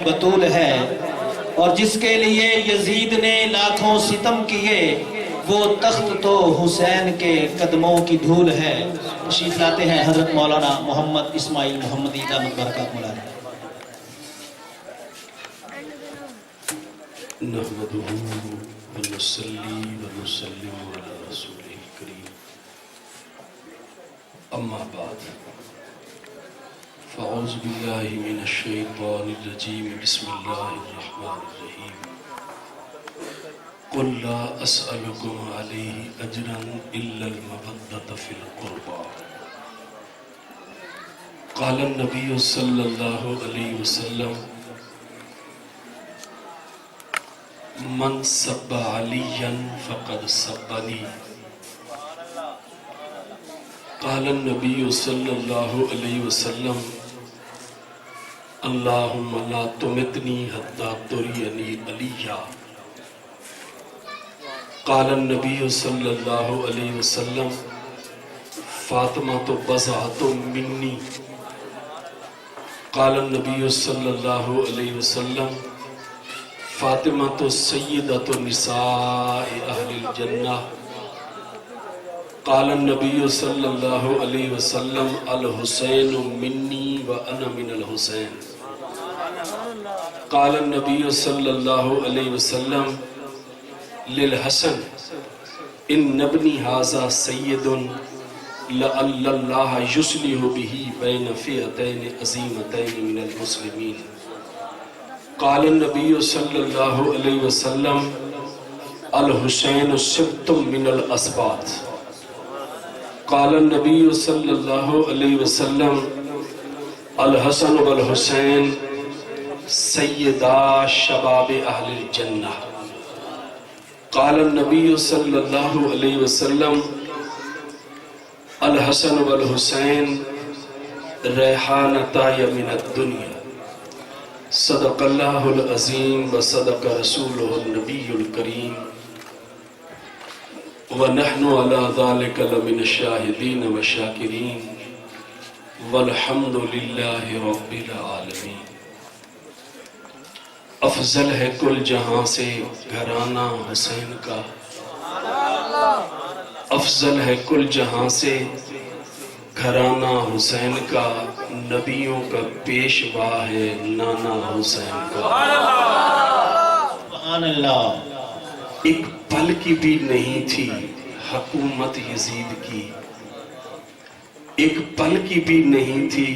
بطول ہے اور جس کے لیے یزید نے لاکھوں ستم کیے، وہ تخت تو حسین کے قدموں کی دھول ہے۔ تشریف لاتے ہیں حضرت مولانا محمد اسماعیل محمدی دامت برکات مولانا۔ نحمده ونصلي ونسلم على رسوله الكريم، اما بعد، فاعوذ بالله من الشيطان الرجيم، بسم الله الرحمن الرحيم، قل لا اسألكم عليه اجرا الا المودة في القربى، قال النبي صلى الله عليه وسلم، من سب عليا فقد سبني، قال النبي صلى الله عليه وسلم، اللهم لا تمتني حتى تريني عليا، قال النبي صلى الله عليه وسلم، فاطمة بضعة مني، قال النبي صلى الله عليه وسلم، فاطمة سيدة نساء أهل الجنة، قال النبي صلى الله عليه وسلم، الحسين مني وأنا من الحسين، قال النبي صلى الله عليه وسلم للحسن، إن ابني هذا سيد لعل الله يصلح به بين فئتين عظيمتين من المسلمين، قال النبي صلى الله عليه وسلم، الحسين سبط من الأسباط، قال النبي صلى الله عليه وسلم، الحسن والحسين سيدا شباب أهل الجنة، قال النبي صلى الله عليه وسلم، الحسن والحسين ريحانتاي من الدنيا، صدق اللہ العظیم وصدق رسولہ النبی الکریم، ونحن على ذلك لمن الشاہدین والشاکرین، والحمد للہ رب العالمین۔ افضل ہے کل جہاں سے گھرانہ حسین کا، افضل ہے کل جہاں سے گھرانہ حسین کا، نبیوں کا پیشوا ہے نانا حسین کا۔ سبحان اللہ۔ ایک پل کی بھی نہیں تھی حکومت یزید کی، ایک پل کی بھی نہیں تھی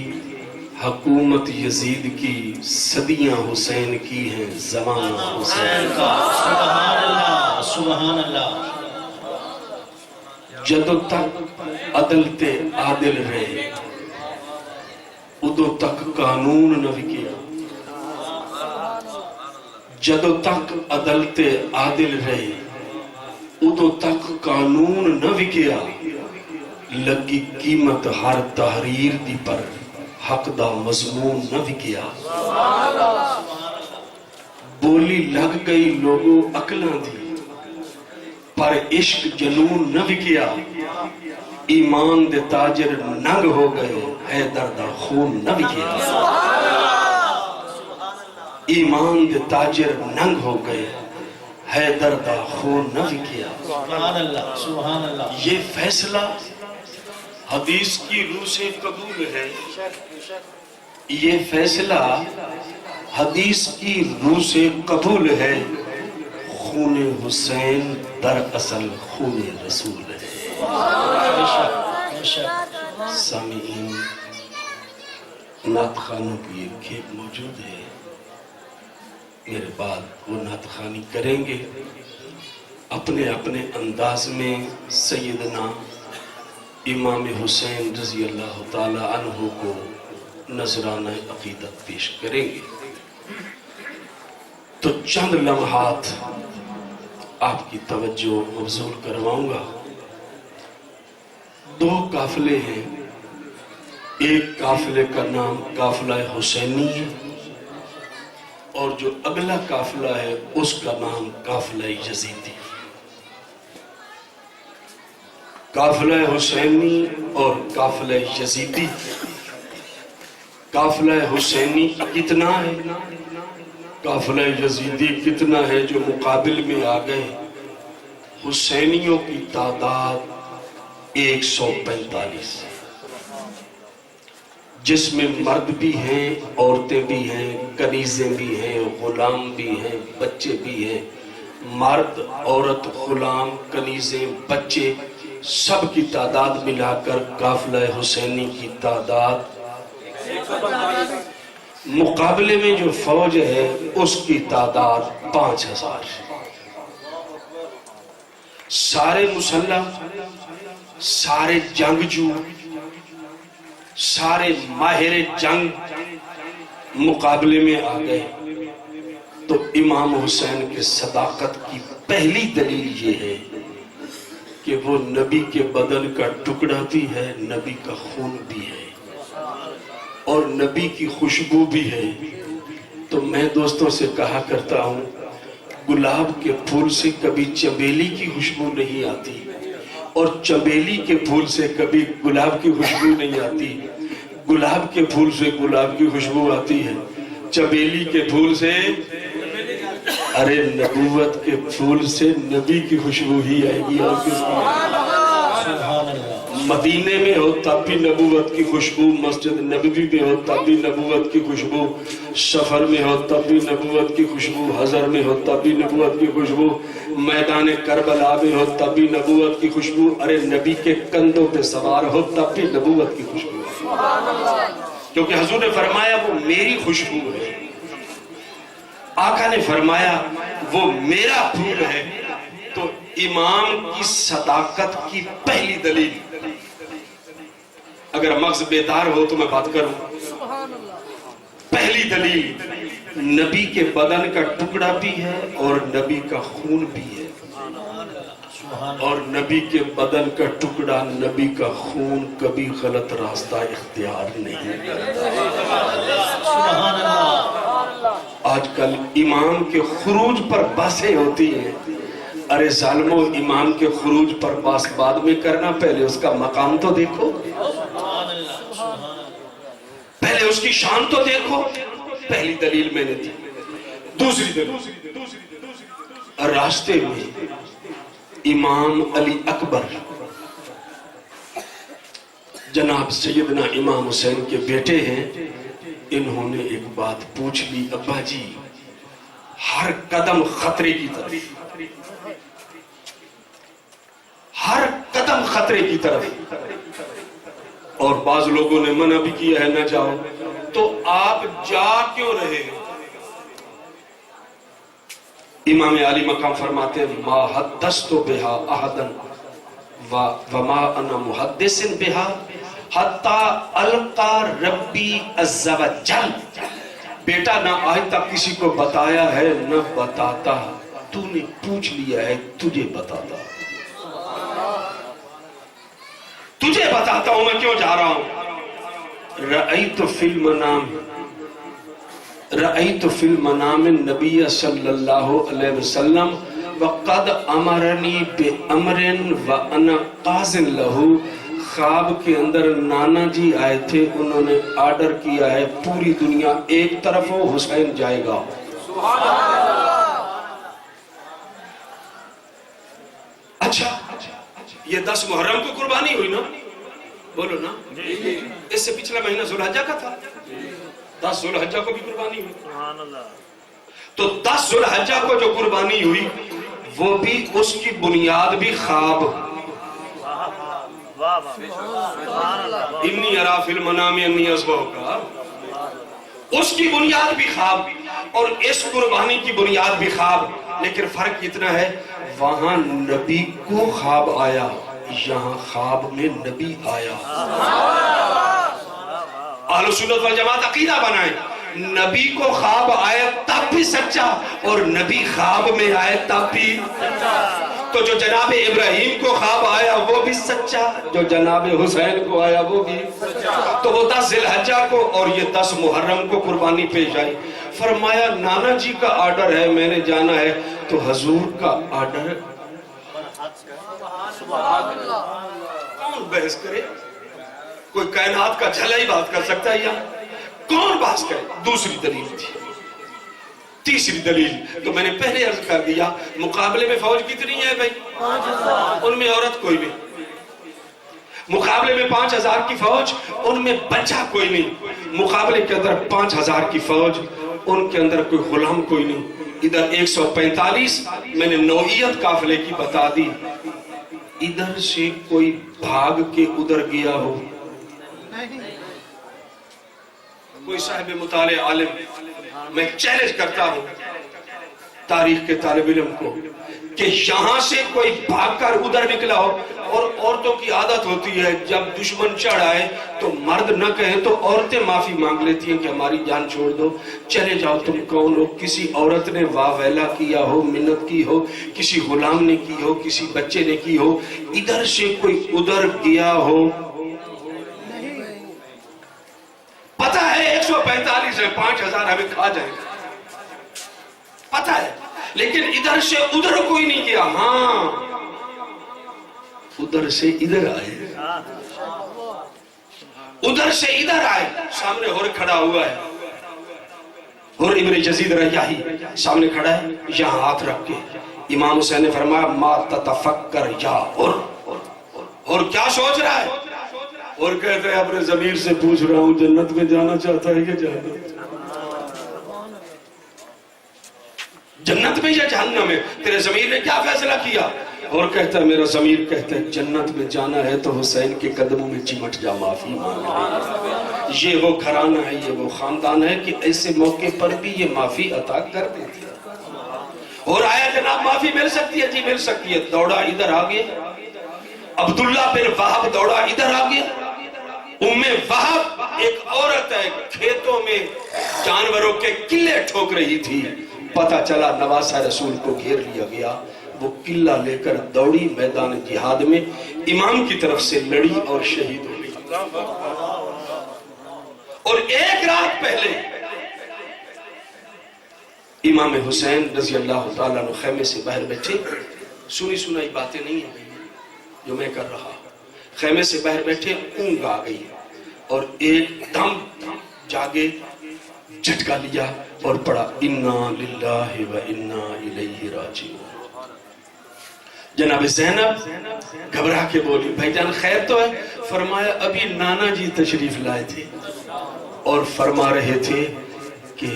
حکومت یزید کی، صدیاں حسین کی ہیں زمانہ حسین کا۔ سبحان اللہ، سبحان اللہ۔ جدو تک عدل تے عادل رہے، ادو تک قانون نہ وکیا، جدو تک عدل تے عادل رہے، ادو تک قانون نہ وکیا، لگی قیمت ہر تحریر دی پر حق دا مضمون نہ وکیا، بولی لگ گئی لوگوں عقلاں دی پر عشق جنون نہ وکیا، ایمان دے تاجر ننگ ہو گئے حیدر دا خون نہ وکیا، ایمان دے تاجر ننگ ہو گئے حیدر دا خون نہ وکیا۔ سبحان اللہ، سبحان اللہ۔ یہ فیصلہ حدیث کی روح سے قبول ہے، یہ فیصلہ حدیث کی روح سے قبول ہے، خون حسین در اصل خون رسول ہے۔ سامعین، نعت خانوں کی ایک کھیپ موجود ہے، میرے بعد وہ نعت خوانی کریں گے، اپنے اپنے انداز میں سیدنا امام حسین رضی اللہ تعالی عنہ کو نذرانہ عقیدت پیش کریں گے۔ تو چند لمحات آپ کی توجہ مبذول کرواؤں گا۔ دو قافلے ہیں، ایک قافلے کا نام قافلہ حسینی ہے، اور جو اگلا قافلہ ہے اس کا نام قافلہ یزیدی۔ قافلہ حسینی اور قافلہ یزیدی، قافلہ حسینی کتنا ہے؟ قافلہ یزیدی کتنا ہے جو مقابل میں آ گئے. حسینیوں کی تعداد 145، جس میں مرد بھی ہیں، عورتیں بھی ہیں، کنیزیں بھی ہیں، غلام بھی ہیں، بچے بھی ہیں. مرد، عورت، غلام، کنیزیں، بچے، سب کی تعداد ملا کر قافلہ حسینی کی تعداد. مقابلے میں جو فوج ہے اس کی تعداد 5000. سارے مسلح، سارے جنگجو، سارے ماہر جنگ مقابلے میں آ گئے. تو امام حسین کے صداقت کی پہلی دلیل یہ ہے کہ وہ نبی کے بدن کا ٹکڑا بھی ہے، نبی کا خون بھی ہے اور نبی کی خوشبو بھی ہے. تو میں دوستوں سے کہا کرتا ہوں، گلاب کے پھول سے کبھی چمیلی کی خوشبو نہیں آتی اور چمیلی کے پھول سے کبھی گلاب کی خوشبو نہیں آتی. گلاب کے پھول سے گلاب کی خوشبو آتی ہے، چمیلی کے پھول سے، ارے نبوت کے پھول سے نبی کی خوشبو ہی آئے گی. اور کس کی؟ مدینے میں ہو تب بھی نبوت کی خوشبو، مسجد نبوی میں ہو تب بھی نبوت کی خوشبو، سفر میں ہو تب بھی نبوت کی خوشبو، حضر میں ہو تب بھی نبوت کی خوشبو، میدان کربلا میں ہو تب بھی نبوت کی خوشبو. ارے نبی کے کندھوں پہ سوار ہو تب بھی نبوت کی خوشبو، کیونکہ حضور نے فرمایا وہ میری خوشبو ہے. آقا نے فرمایا وہ میرا پھول ہے. تو امام کی صداقت کی پہلی دلیل، اگر مغز بیدار ہو تو میں بات کروں. پہلی دلیل، نبی کے بدن کا ٹکڑا بھی ہے اور نبی کا خون بھی ہے. اور نبی کے بدن کا ٹکڑا، نبی کا خون کبھی غلط راستہ اختیار نہیں کرتا. آج کل امام کے خروج پر بحثیں ہوتی ہیں. ارے ظالمو، امام کے خروج پر بحث بعد میں کرنا، پہلے اس کا مقام تو دیکھو، پہلے اس کی شان تو دیکھو. پہلی دلیل میں نے دی. دوسری دلیل، راستے میں امام علی اکبر جناب سیدنا امام حسین کے بیٹے ہیں. انہوں نے ایک بات پوچھ لی، ابا جی ہر قدم خطرے کی طرف، ہر قدم خطرے کی طرف، اور بعض لوگوں نے منع بھی کیا ہے نہ جاؤ، تو آپ جا کیوں رہے؟ امام علی مقام فرماتے ہیں، ما حدثت بہا احدن وما انا محدث بہا حتی القا ربی عز و جل. بیٹا نہ آج تک کسی کو بتایا ہے نہ بتاتا، تو نے پوچھ لیا ہے تجھے بتاتا. تجھے بتاتا ہوں میں کیوں جا رہا ہوں. رأیت فی المنام النبی صلی اللہ علیہ وسلم وقد امرنی بامر وانا قاض لہ. خواب کے اندر نانا جی آئے تھے، انہوں نے آرڈر کیا ہے پوری دنیا ایک طرف ہو، حسین جائے گا. اچھا یہ 10 محرم کو قربانی ہوئی نا، بولو نا. اس سے پچھلا مہینہ ذوالحجہ کا تھا، 10 ذوالحجہ کو بھی قربانی ہوئی. تو 10 ذوالحجہ کو جو قربانی ہوئی وہ بھی اس کی بنیاد بھی خواب. انی ارا فی المنام انی اذبحک کا، اس کی بنیاد بھی خواب اور اس قربانی کی بنیاد بھی خواب. لیکن فرق اتنا ہے، وہاں نبی کو خواب آیا، یہاں خواب میں نبی آیا. اہل سنت والجماعت عقیدہ بنائیں، نبی کو خواب آئے تب بھی سچا اور نبی خواب میں آئے تب بھی. تو جو جناب ابراہیم کو خواب آیا وہ بھی سچا، جو جناب حسین کو آیا وہ بھی. تو وہ 10 ذی الحجہ کو اور یہ 10 محرم کو قربانی پیش آئی. فرمایا نانا جی کا آرڈر ہے، میں نے جانا ہے. تو حضور کا آرڈر، کون بحث کرے؟ کوئی کائنات کا جھلا ہی بات کر سکتا ہے یا کون بحث کرے؟ دوسری دلیل تھی. تیسری دلیل تو میں نے پہلے عرض کر دیا، مقابلے میں فوج کتنی ہے بھائی؟ 5000، ان میں عورت کوئی نہیں۔ مقابلے میں 5000 کی فوج، ان میں بچہ کوئی نہیں۔ مقابلے کے اندر 5000 کی فوج، ان کے اندر کوئی غلام کوئی نہیں۔ ادھر 145 میں نے نوعیت قافلے کی بتا دی، ادھر سے کوئی بھاگ کے ادھر گیا ہو؟ کوئی صاحب مطالعہ عالم، میں چیلنج کرتا ہوں تاریخ کے طالب علم کو کہ یہاں سے کوئی بھاگ کر ادھر نکلا ہو۔ اور عورتوں کی عادت ہوتی ہے جب دشمن چڑھ آئے تو مرد نہ کہیں تو عورتیں معافی مانگ لیتی ہیں کہ ہماری جان چھوڑ دو، چلے جاؤ، تم کون ہو؟ کسی عورت نے واہ ویلا کیا ہو، منت کی ہو، کسی غلام نے کی ہو، کسی بچے نے کی ہو، ادھر سے کوئی ادھر گیا ہو؟ پتہ ہے 145 ہے، 5000 ہمیں کھا جائیں گے، پتہ ہے، لیکن ادھر سے ادھر کوئی نہیں گیا۔ ہاں ادھر سے ادھر آئے، ادھر سے ادھر آئے، سامنے ہور کھڑا ہوا ہے، ہور ابن یزید ریاحی سامنے کھڑا ہے، یہاں ہاتھ رکھ کے امام حسین نے فرمایا ما تتفکر یا اور کیا سوچ رہا ہے؟ اور کہتے ہیں اپنے ضمیر سے پوچھ رہا ہوں جنت میں جانا چاہتا ہے کہ جہنم؟ جنت میں یا جہنم میں؟ تیرے ضمیر نے کیا فیصلہ کیا؟ اور کہتا ہے میرا ضمیر کہتا ہے جنت میں جانا ہے تو حسین کے قدموں میں چمٹ جا، معافی مانگ لے۔ یہ وہ گھرانہ ہے، یہ وہ خاندان ہے کہ ایسے موقع پر بھی یہ معافی عطا کر دیتی ہے۔ اور آیا جناب معافی مل سکتی ہے؟ جی مل سکتی ہے۔ دوڑا ادھر آگے، عبداللہ بن وہب دوڑا ادھر آگے۔ ام وہب ایک عورت ہے، کھیتوں میں جانوروں کے قلعے ٹھوک رہی تھی، پتہ چلا نواسہ رسول کو گھیر لیا گیا، وہ قلعہ لے کر دوڑی میدان جہاد میں، امام کی طرف سے لڑی اور شہید ہو گئی۔ اور ایک رات پہلے امام حسین رضی اللہ تعالیٰ عنہ خیمے سے باہر بیٹھے، سنی سنائی باتیں نہیں ہیں جو میں کر رہا، خیمے سے باہر بیٹھے، اونگ آ گئی اور ایک دم جاگے، جھٹکا لیا اور پڑھا انا للہ و انا الیہ راجعون۔ جناب زینب گھبرا کے بولی بھائی جان خیر تو ہے؟ فرمایا ابھی نانا جی تشریف لائے تھے اور فرما رہے تھے کہ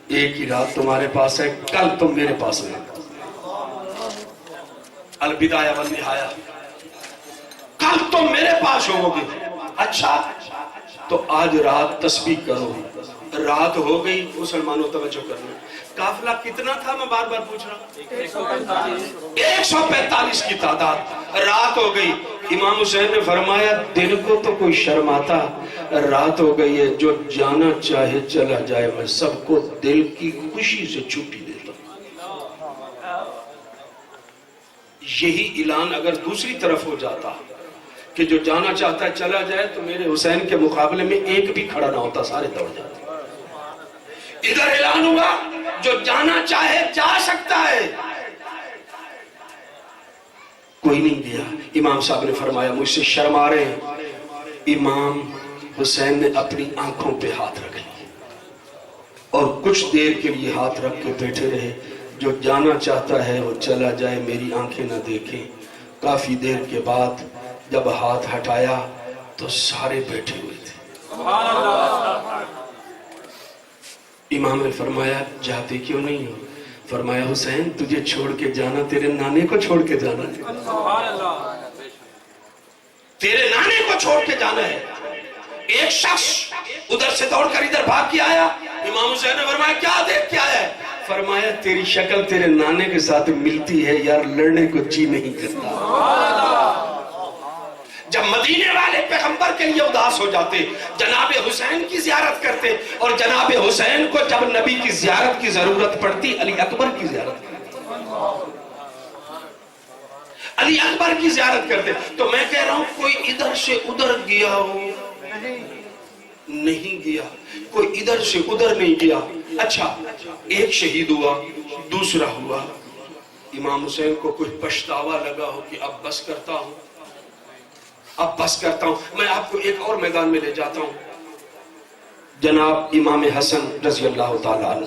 ایک ہی رات تمہارے پاس ہے، کل تم میرے پاس میں۔ البدایہ والنہایہ، کل تم میرے پاس ہو گے۔ اچھا تو آج رات تسبیح کرو۔ رات ہو گئی، مسلمانوں توجہ کرنا، قافلہ کتنا تھا میں بار بار پوچھ رہا ہوں؟ 145 کی تعداد۔ رات ہو گئی، امام حسین نے فرمایا دل کو تو کوئی شرماتا، رات ہو گئی ہے، جو جانا چاہے چلا جائے، میں سب کو دل کی خوشی سے چھٹی دیتا ہوں۔ یہی اعلان اگر دوسری طرف ہو جاتا کہ جو جانا چاہتا ہے چلا جائے، تو میرے حسین کے مقابلے میں ایک بھی کھڑا نہ ہوتا، سارے دوڑ جاتے۔ ادھر اعلان ہوا جو جانا چاہے جا سکتا ہے، کوئی نہیں گیا۔ امام صاحب نے فرمایا مجھ سے شرم آ رہے ہیں۔ امام حسین نے اپنی آنکھوں پہ ہاتھ رکھ لی اور کچھ دیر کے لیے ہاتھ رکھ کے بیٹھے رہے، جو جانا چاہتا ہے وہ چلا جائے، میری آنکھیں نہ دیکھیں۔ کافی دیر کے بعد جب ہاتھ ہٹایا تو سارے بیٹھے ہوئے تھے۔ امام نے فرمایا جاتے کیوں نہیں ہو؟ فرمایا حسین تجھے چھوڑ کے جانا تیرے نانے کو چھوڑ کے جانا ہے، تیرے نانے کو چھوڑ کے جانا ہے۔ ایک شخص ادھر سے دوڑ کر ادھر بھاگ کے آیا، امام حسین نے فرمایا کیا دیکھ کے آیا ہے؟ فرمایا تیری شکل تیرے نانے کے ساتھ ملتی ہے یار، لڑنے کو جی نہیں کرتا۔ جب مدینے والے پیغمبر کے لیے اداس ہو جاتے، جناب حسین کی زیارت کرتے، اور جناب حسین کو جب نبی کی زیارت کی ضرورت پڑتی، علی اکبر کی زیارت کرتے، علی اکبر کی زیارت کرتے۔ تو میں کہہ رہا ہوں کوئی ادھر سے ادھر گیا ہو؟ نہیں گیا، کوئی ادھر سے ادھر نہیں گیا۔ اچھا ایک شہید ہوا، دوسرا ہوا، امام حسین کو کوئی پچھتاوا لگا ہو کہ اب بس کرتا ہوں، اب بس کرتا ہوں۔ میں آپ کو ایک اور میدان میں لے جاتا ہوں، جناب امام حسن رضی اللہ تعالیٰ عنہ۔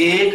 1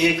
1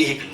1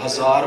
1000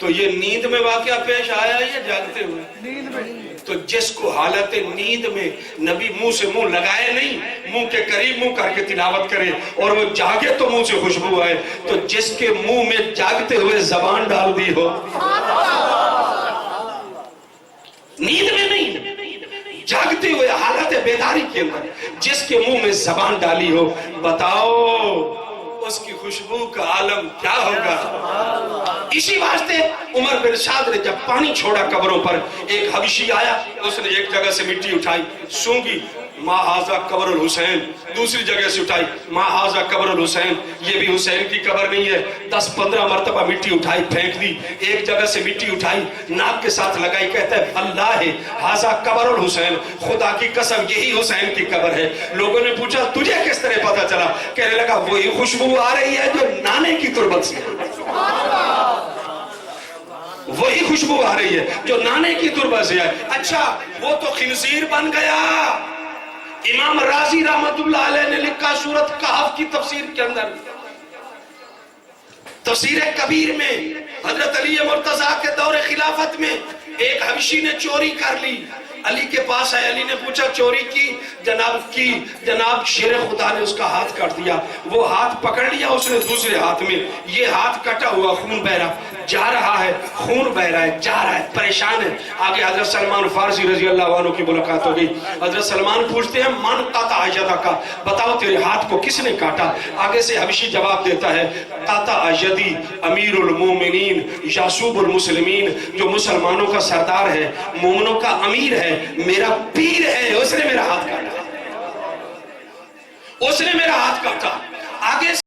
تو یہ نیند میں واقعہ پیش آیا یا جاگتے ہوئے؟ تو جس کو حالت نیند میں نبی منہ سے منہ لگائے نہیں، منہ کے قریب منہ کر کے تلاوت کرے اور وہ جاگے تو منہ سے خوشبو آئے، تو جس کے منہ میں جاگتے ہوئے زبان ڈال دی ہو، نیند میں نہیں، جاگتے ہوئے حالت بیداری کے اندر جس کے منہ میں زبان ڈالی ہو، بتاؤ اس کی خوشبو کا عالم کیا ہوگا؟ اسی واسطے عمر بن سعد نے جب پانی چھوڑا قبروں پر، ایک حبشی آیا، اس نے ایک جگہ سے مٹی اٹھائی، سونگی، ما ھذا قبر الحسین، دوسری جگہ سے اٹھائی، ما ھذا قبر الحسین، یہ بھی حسین کی قبر نہیں ہے، 10-15 مرتبہ مٹی اٹھائی پھینک دی، ایک جگہ سے مٹی اٹھائی ناک کے ساتھ لگائی، کہتا ہے اللہ ہے ھذا قبر الحسین، خدا کی قسم یہی حسین کی قبر ہے۔ لوگوں نے پوچھا تجھے کس طرح پتا چلا؟ کہنے لگا وہی خوشبو آ رہی ہے جو نانے کی تربت سے ہے، وہی خوشبو آ رہی ہے جو نانے کی تربت سے ہے۔ اچھا وہ تو خنزیر بن گیا۔ امام رازی رحمت اللہ علیہ نے لکھا سورۃ کہف کی تفسیر کے اندر، تفسیر کبیر میں، حضرت علی مرتضیٰ کے دور خلافت میں ایک حبشی نے چوری کر لی، علی کے پاس ہے، علی نے پوچھا چوری کی؟ جناب شیر خدا نے اس کا ہاتھ کاٹ دیا۔ وہ ہاتھ پکڑ لیا اس نے دوسرے ہاتھ میں، یہ ہاتھ کٹا ہوا، خون بہ رہا، جا رہا ہے، خون بہ رہا ہے، جا رہا ہے، پریشان ہے۔ آگے حضرت سلمان فارسی رضی اللہ عنہ کی ملاقات ہو گئی۔ حضرت سلمان پوچھتے ہیں من قطع یدک، بتاؤ تیرے ہاتھ کو کس نے کاٹا؟ آگے سے حبشی جواب دیتا ہے قطع یدی امیر المومنین یعصوب المسلمین، جو مسلمانوں کا سردار ہے، مومنوں کا امیر ہے، میرا پیر ہے، اس نے میرا ہاتھ کاٹا، اس نے میرا ہاتھ کاٹا۔ آگے